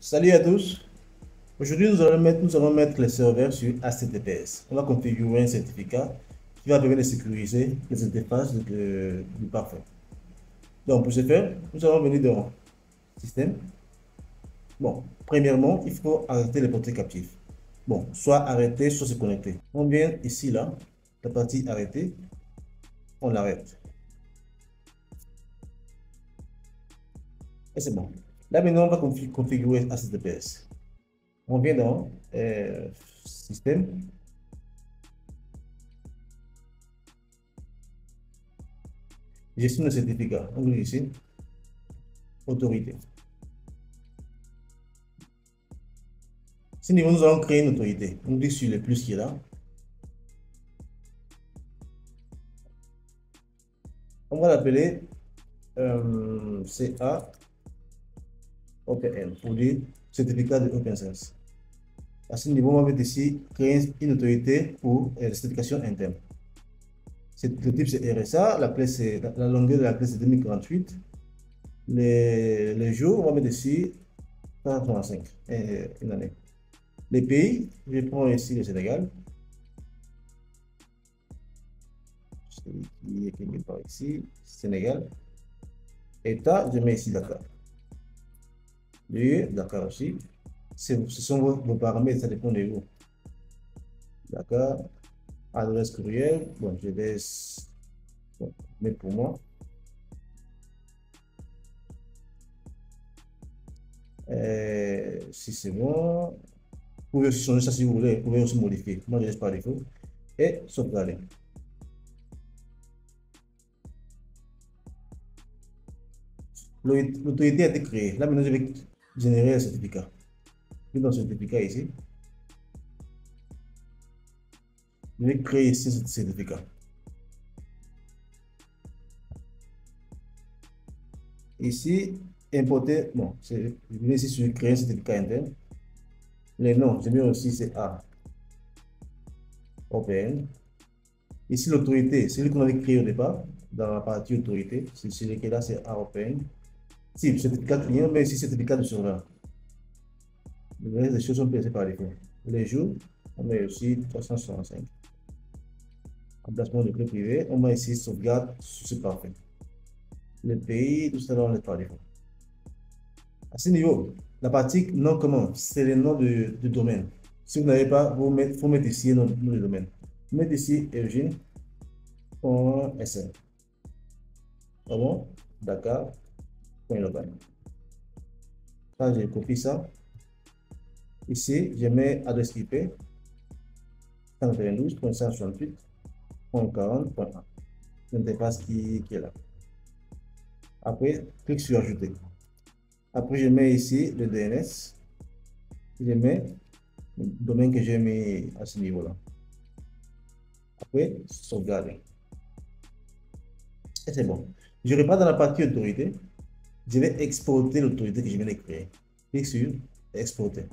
Salut à tous. Aujourd'hui, nous allons mettre les serveurs sur HTTPS. On va configurer un certificat qui va permettre de sécuriser les interfaces du parfait. Donc, pour ce faire, nous allons venir dans Système. Bon, premièrement, il faut arrêter les portées captifs. Bon, soit arrêter, soit se connecter. On vient ici, là, la partie arrêter, on l'arrête. Et c'est bon. Là, maintenant, on va configurer HTTPS. On vient dans Système. Gestion de certificat. On clique ici. Autorité. Ce niveau, nous allons créer une autorité. On clique sur le plus qui est là. On va l'appeler CA OPN pour dire certificat de Open Sense. À ce niveau, on va mettre ici créer une autorité pour la certification interne. Le type c'est RSA, la longueur de la clé c'est 2048. Les jours, on va mettre ici 135, une année. Les pays, je prends ici le Sénégal. Celui qui est quelque part ici, Sénégal. État, je mets ici Dakar. Lieu, Dakar aussi. Ce sont vos paramètres, ça dépend de vous. Dakar, adresse courriel, bon, je laisse, bon, mais pour moi. Si c'est bon, vous pouvez aussi changer ça si vous voulez, vous pouvez aussi modifier. Moi, je laisse par défaut. Et sauvegarder. L'autorité a été créée. Là, maintenant, je vais générer un certificat. Je vais dans le certificat ici. Je vais créer ici ce certificat. Ici, importer, bon, je vais ici sur créer un certificat interne. Les noms, je mets aussi c'est A, OPN. Ici, l'autorité, c'est celui qu'on avait créé au départ, dans la partie autorité. C'est celui qui est là, c'est A, OPN. Si, certificat client, mais ici, certificat de serveur. Le reste des choses sont placées par défaut. Les jours, on met aussi 365. Emplacement de clé privée, on met ici sauvegarde sur ce parfait. Le pays, tout ça, on laisse par défaut. À ce niveau, la partie non commun, c'est le nom de domaine. Si vous n'avez pas, il faut mettre ici le nom de domaine. Mettez ici eugene.sn. Ah bon? Dakar.local. Ça, je copie ça. Ici, je mets adresse IP 192.168.40.1. L'interface qui est là. Après, clique sur ajouter. Après, je mets ici le DNS. Je mets le domaine que j'ai mis à ce niveau-là. Après, sauvegarder. Et c'est bon. Je repars dans la partie autorité. Je vais exporter l'autorité que je viens de créer. Clique sur exporter.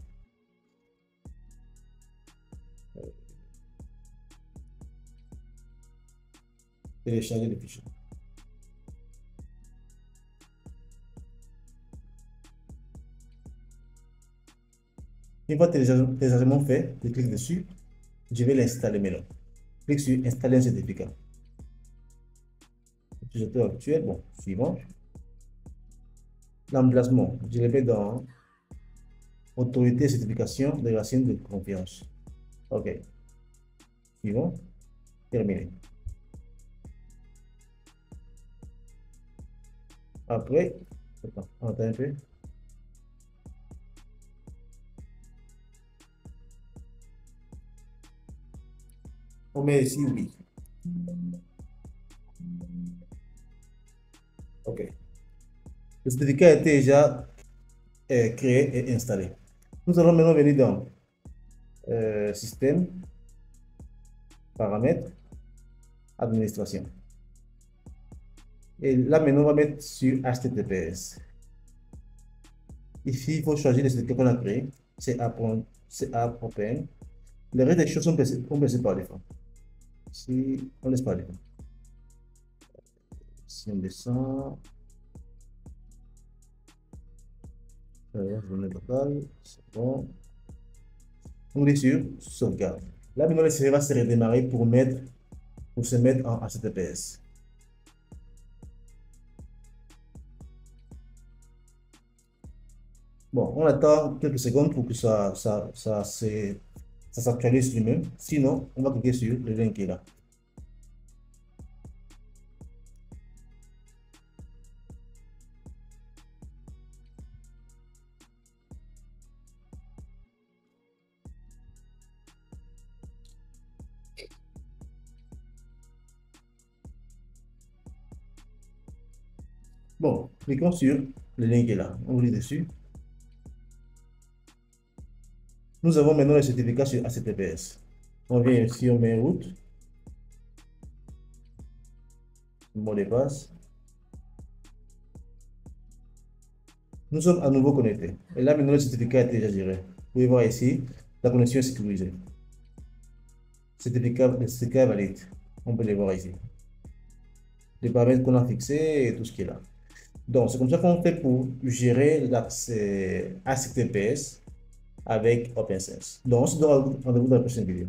Télécharger le fichier. Une fois téléchargement fait, je clique dessus. Je vais l'installer maintenant. Clique sur installer un certificat. Utilisateur actuel, bon, suivant. L'emplacement, je le mets dans autorité et certification de la chaîne de confiance. OK. Suivant. Terminé. Après, attends un peu. On met ici oui. OK. Le certificat a été déjà créé et installé. Nous allons maintenant venir dans système, paramètres, administration. Et là maintenant, on va mettre sur HTTPS. Ici, il faut choisir le certificat qu'on a créé. C'est A.N. Le reste des choses sont placées par défaut. Si on laisse par défaut. Si on descend. Journée totale, c'est bon. On est sur sauvegarde. Là, maintenant, le serveur va se redémarrer pour se mettre en HTTPS. Bon, on attend quelques secondes pour que ça s'actualise lui-même. Sinon, on va cliquer sur le lien qui est là. Bon, cliquons sur le lien qui est là. On clique dessus. Nous avons maintenant le certificat sur HTTPS. On vient ici, on met route, mot de passe. Nous sommes à nouveau connectés. Et là, maintenant, le certificat est déjà géré. Vous pouvez voir ici, la connexion est sécurisée. Le certificat est valide. On peut le voir ici. Les paramètres qu'on a fixés et tout ce qui est là. Donc, c'est comme ça qu'on fait pour gérer l'accès HTTPS avec OpenSense. Donc, on se donne rendez-vous dans la prochaine vidéo.